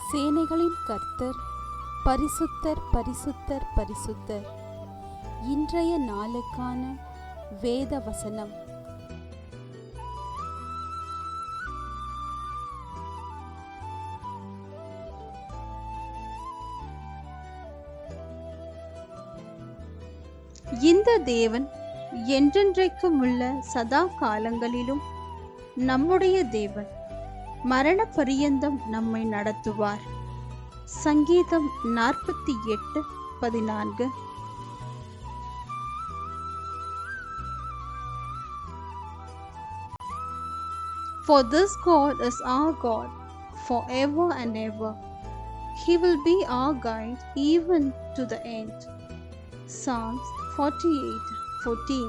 சேனைகளின் கர்த்தர் பரிசுத்தர் பரிசுத்தர் பரிசுத்தர். இன்றைய நாளுக்கான வேத வசனம். இந்த தேவன் என்றென்றைக்கும் உள்ள சதா காலங்களிலும் நம்முடைய தேவன். மரண பரியந்தம் நம்மை நடத்துவார். சங்கீதம் 48:14. For this God is our God forever and ever. He will be our guide even to the end. Psalms 48:14.